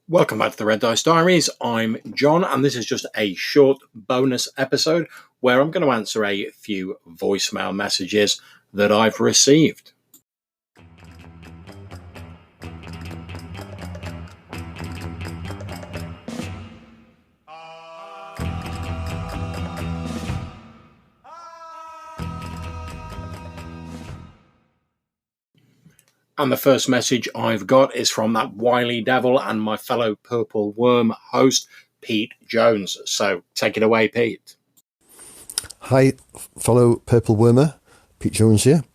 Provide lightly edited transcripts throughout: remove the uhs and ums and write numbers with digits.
Welcome back to the Red Dice Diaries. I'm John, and this is just a short bonus episode where I'm going to answer a few voicemail messages that I've received. And the first message I've got is from that wily devil and my fellow Purple Worm host, Pete Jones. So take it away, Pete. Hi, fellow Purple Wormer, Pete Jones here.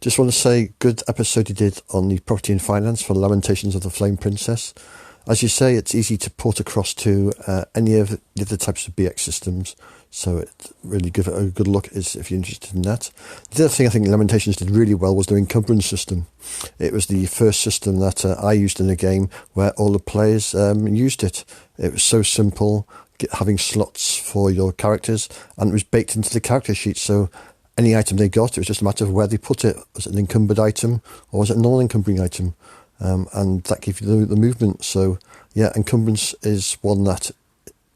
Just want to say, good episode you did on the property and finance for Lamentations of the Flame Princess. As you say, it's easy to port across to any of the other types of BX systems, so it really give it a good look is if you're interested in that. The other thing I think Lamentations did really well was their Encumbrance system. It was the first system that I used in a game where all the players used it. It was so simple, having slots for your characters, and it was baked into the character sheet, so any item they got, it was just a matter of where they put it. Was it an encumbered item or was it a non-encumbering item? And that gave you the movement. So yeah, Encumbrance is one that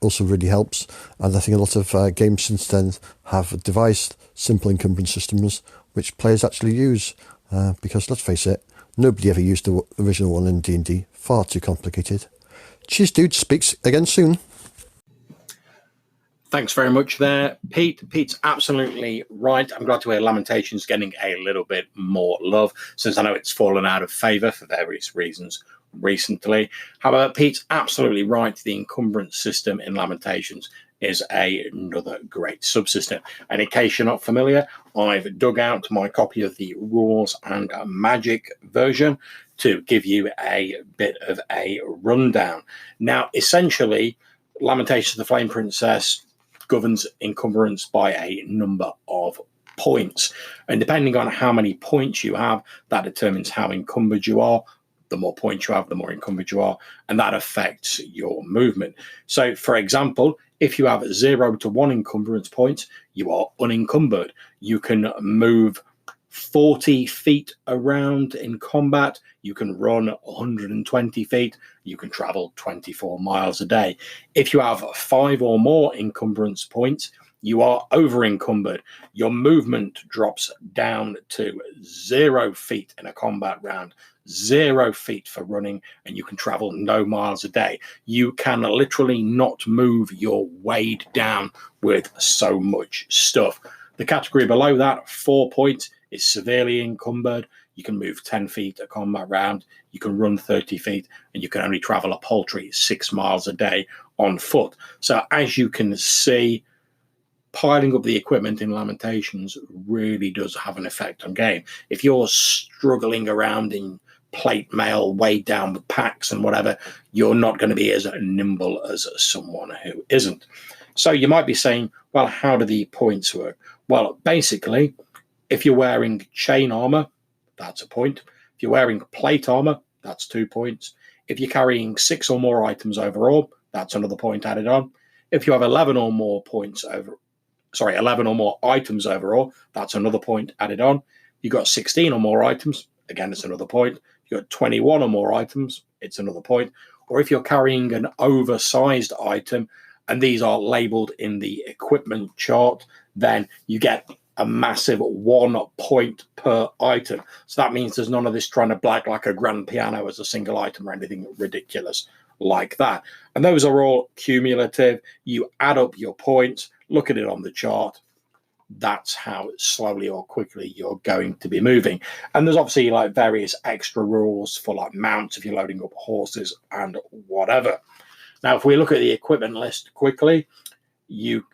also really helps, and I think a lot of games since then have devised simple encumbrance systems which players actually use, because let's face it, nobody ever used the original one in D&D. Far too complicated. Cheers, dude. Speaks again soon. Thanks very much there, Pete. Pete's absolutely right. I'm glad to hear Lamentations getting a little bit more love, since I know it's fallen out of favour for various reasons recently. However, Pete's absolutely right. The encumbrance system in Lamentations is another great subsystem. And in case you're not familiar, I've dug out my copy of the Rules and Magic version to give you a bit of a rundown. Now, essentially, Lamentations of the Flame Princess governs encumbrance by a number of points, and depending on how many points you have, that determines how encumbered you are. The more points you have, the more encumbered you are, and that affects your movement. So for example, if you have 0 to 1 encumbrance points, you are unencumbered. You can move 40 feet around in combat, you can run 120 feet, you can travel 24 miles a day. If you have 5 or more encumbrance points, you are over encumbered. Your movement drops down to 0 feet in a combat round, 0 feet for running, and you can travel no miles a day. You can literally not move. You're weighed down with so much stuff. The category below that, 4 points, is severely encumbered. You can move 10 feet a combat round, you can run 30 feet, and you can only travel a paltry 6 miles a day on foot. So as you can see, piling up the equipment in Lamentations really does have an effect on game. If you're struggling around in plate mail, weighed down with packs and whatever, you're not going to be as nimble as someone who isn't. So you might be saying, well, how do the points work? Well, basically, if you're wearing chain armor, that's a point. If you're wearing plate armor, that's 2 points. If you're carrying 6 or more items overall, that's another point added on. If you have 11 or more items overall, that's another point added on. You've got 16 or more items, again, it's another point. You've got 21 or more items, it's another point. Or if you're carrying an oversized item, and these are labeled in the equipment chart, then you get a massive 1 point per item. So that means there's none of this trying to blag like a grand piano as a single item or anything ridiculous like that. And those are all cumulative. You add up your points, look at it on the chart. That's how slowly or quickly you're going to be moving. And there's obviously like various extra rules for like mounts if you're loading up horses and whatever. Now, if we look at the equipment list quickly,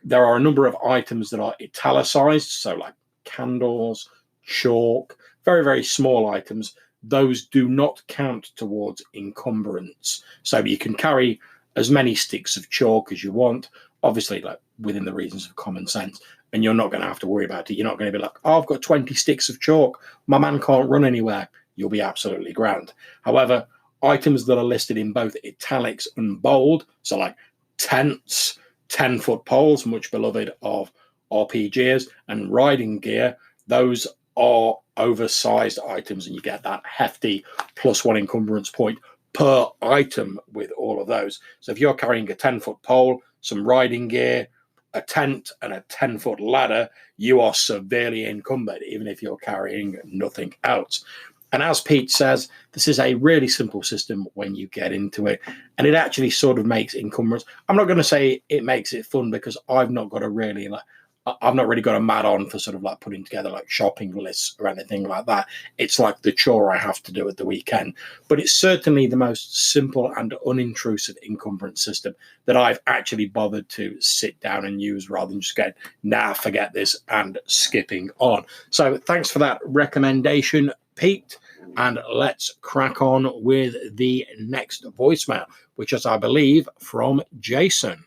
there are a number of items that are italicized, so like candles, chalk, very, very small items. Those do not count towards encumbrance. So you can carry as many sticks of chalk as you want, obviously like within the reasons of common sense, and you're not going to have to worry about it. You're not going to be like, oh, I've got 20 sticks of chalk, my man can't run anywhere. You'll be absolutely grand. However, items that are listed in both italics and bold, so like tents, 10-foot poles, much beloved of RPGers, and riding gear, those are oversized items, and you get that hefty +1 encumbrance point per item with all all of those. So if you're carrying a 10-foot pole, some riding gear, a tent, and a 10-foot ladder, you are severely encumbered, even if you're carrying nothing else. And as Pete says, this is a really simple system when you get into it. And it actually sort of makes encumbrance. I'm not going to say it makes it fun, because I've not really got a mad on for sort of like putting together like shopping lists or anything like that. It's like the chore I have to do at the weekend. But it's certainly the most simple and unintrusive encumbrance system that I've actually bothered to sit down and use, rather than just going, nah, forget this, and skipping on. So thanks for that recommendation, Pete. And let's crack on with the next voicemail, which is, I believe, from Jason.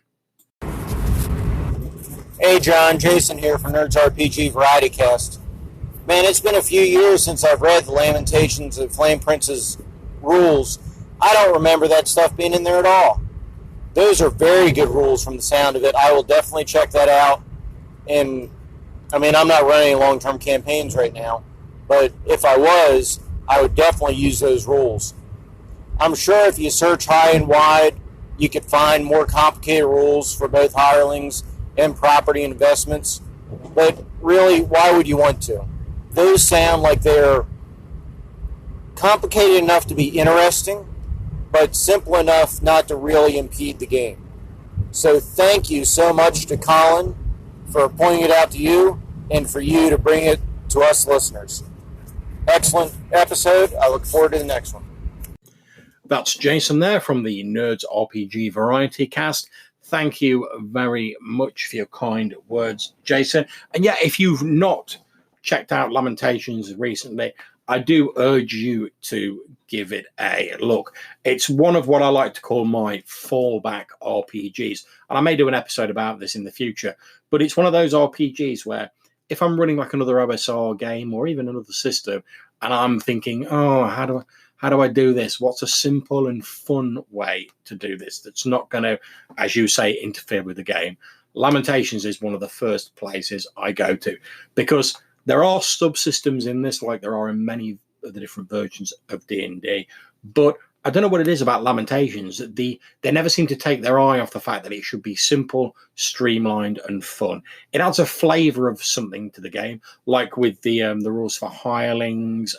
Hey John, Jason here from Nerds RPG Variety Cast. Man, it's been a few years since I've read the Lamentations of Flame Prince's rules. I don't remember that stuff being in there at all. Those are very good rules from the sound of it. I will definitely check that out. And, I mean, I'm not running long-term campaigns right now, but if I was, I would definitely use those rules. I'm sure if you search high and wide, you could find more complicated rules for both hirelings and property investments, but really, why would you want to? Those sound like they're complicated enough to be interesting, but simple enough not to really impede the game. So thank you so much to Colin for pointing it out to you, and for you to bring it to us listeners. Excellent episode. I look forward to the next one. That's Jason there from the Nerds RPG Variety Cast. Thank you very much for your kind words, Jason. And yeah, if you've not checked out Lamentations recently, I do urge you to give it a look. It's one of what I like to call my fallback RPGs. And I may do an episode about this in the future, but it's one of those RPGs where if I'm running like another OSR game or even another system, and I'm thinking, oh, how do I do this? What's a simple and fun way to do this that's not going to, as you say, interfere with the game? Lamentations is one of the first places I go to, because there are subsystems in this, like there are in many of the different versions of D&D. But I don't know what it is about Lamentations. They never seem to take their eye off the fact that it should be simple, streamlined, and fun. It adds a flavour of something to the game, like with the rules for hirelings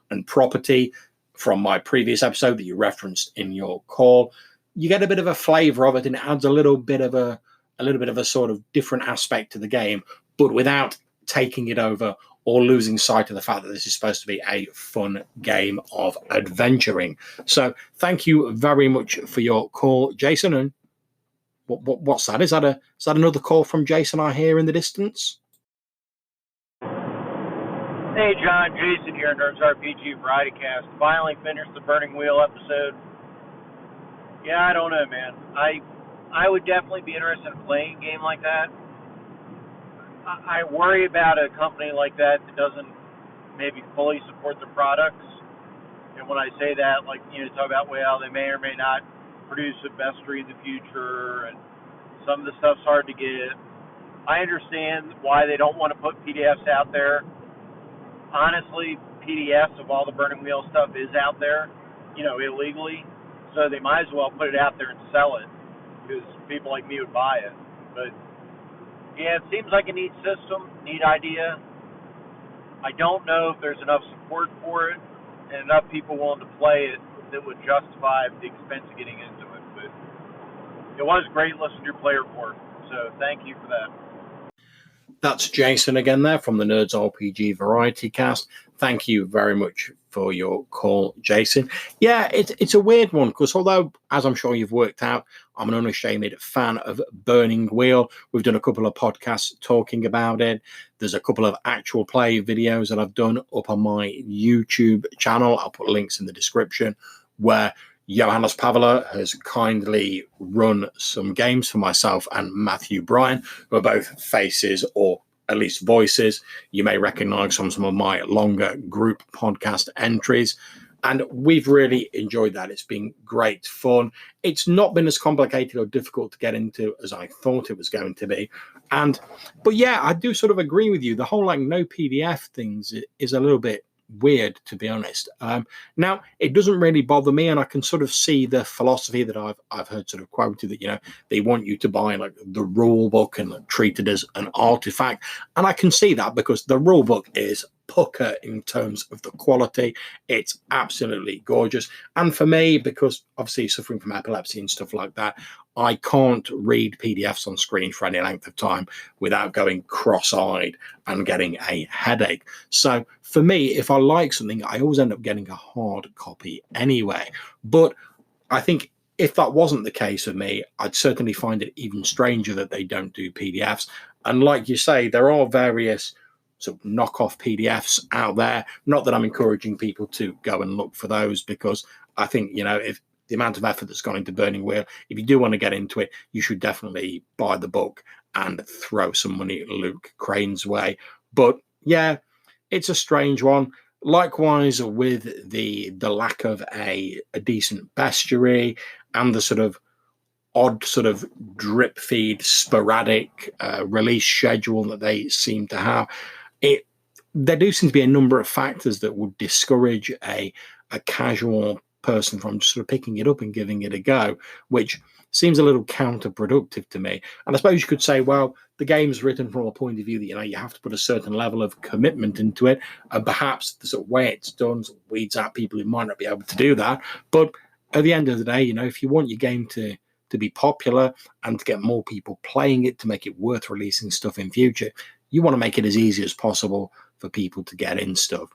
and property from my previous episode that you referenced in your call. You get a bit of a flavour of it, and it adds a little bit of a sort of different aspect to the game, but without taking it over or losing sight of the fact that this is supposed to be a fun game of adventuring. So thank you very much for your call, Jason. And what's that? Is that another call from Jason I hear in the distance? Hey John, Jason here, Nerds RPG Variety Cast. Finally finished the Burning Wheel episode. Yeah, I don't know, man. I would definitely be interested in playing a game like that. I worry about a company like that doesn't maybe fully support their products. And when I say that, like, talk about, well, they may or may not produce a bestiary in the future, and some of the stuff's hard to get. I understand why they don't want to put PDFs out there. Honestly, PDFs of all the Burning Wheel stuff is out there, illegally. So they might as well put it out there and sell it, because people like me would buy it. But yeah, it seems like a neat system, neat idea. I don't know if there's enough support for it and enough people willing to play it that would justify the expense of getting into it. But it was great listening to your player report, so thank you for that. That's Jason again there from the Nerds RPG Variety Cast. Thank you very much for your call, Jason. Yeah, it's a weird one, because although, as I'm sure you've worked out, I'm an unashamed fan of Burning Wheel. We've done a couple of podcasts talking about it. There's a couple of actual play videos that I've done up on my YouTube channel. I'll put links in the description, where Johannes Pavela has kindly run some games for myself and Matthew Bryan, who are both faces, or at least voices, you may recognize from some of my longer group podcast entries. And we've really enjoyed that. It's been great fun. It's not been as complicated or difficult to get into as I thought it was going to be. But yeah, I do sort of agree with you. The whole no PDF things is a little bit weird, to be honest. Now, it doesn't really bother me, and I can sort of see the philosophy that I've heard sort of quoted, that they want you to buy like the rule book and treat it as an artifact, and I can see that because the rule book is pucker in terms of the quality. It's absolutely gorgeous, and for me, because obviously suffering from epilepsy and stuff like that, I can't read PDFs on screen for any length of time without going cross-eyed and getting a headache. So for me, if I like something, I always end up getting a hard copy anyway. But I think if that wasn't the case with me, I'd certainly find it even stranger that they don't do PDFs. And like you say, there are various sort of knockoff PDFs out there. Not that I'm encouraging people to go and look for those, because I think, if the amount of effort that's gone into Burning Wheel, if you do want to get into it, you should definitely buy the book and throw some money at Luke Crane's way. But yeah, it's a strange one. Likewise with the lack of a decent bestiary and the sort of odd sort of drip feed sporadic release schedule that they seem to have, there do seem to be a number of factors that would discourage a casual person from just sort of picking it up and giving it a go, which seems a little counterproductive to me. And I suppose you could say, well, the game's written from a point of view that you have to put a certain level of commitment into it, and perhaps the sort of way it's done sort of weeds out people who might not be able to do that. But at the end of the day, if you want your game to be popular and to get more people playing it, to make it worth releasing stuff in future, you want to make it as easy as possible for people to get in stuff.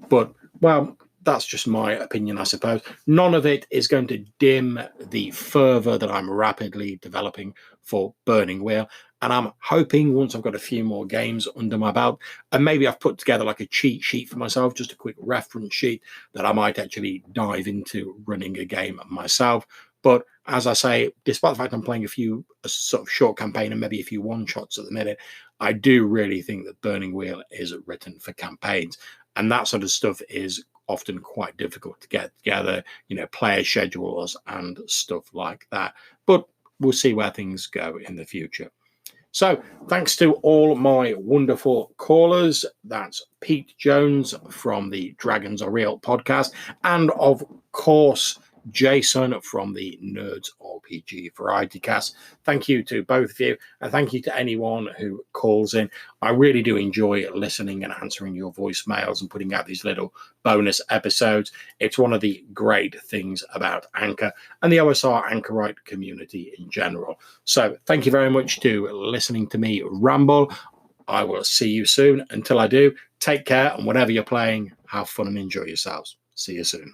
But, well, that's just my opinion, I suppose. None of it is going to dim the fervor that I'm rapidly developing for Burning Wheel. And I'm hoping once I've got a few more games under my belt, and maybe I've put together like a cheat sheet for myself, just a quick reference sheet, that I might actually dive into running a game myself. But as I say, despite the fact I'm playing a sort of short campaign and maybe a few one-shots at the minute, I do really think that Burning Wheel is written for campaigns. And that sort of stuff is often quite difficult to get together, player schedules and stuff like that. But we'll see where things go in the future. So thanks to all my wonderful callers. That's Pete Jones from the Dragons Are Real podcast, and of course Jason from the Nerds RPG Variety Cast. Thank you to both of you, and thank you to anyone who calls in. I really do enjoy listening and answering your voicemails and putting out these little bonus episodes. It's one of the great things about Anchor and the OSR Anchorite community in general. So thank you very much to listening to me ramble. I will see you soon. Until I do, take care, and whatever you're playing, have fun and enjoy yourselves. See you soon.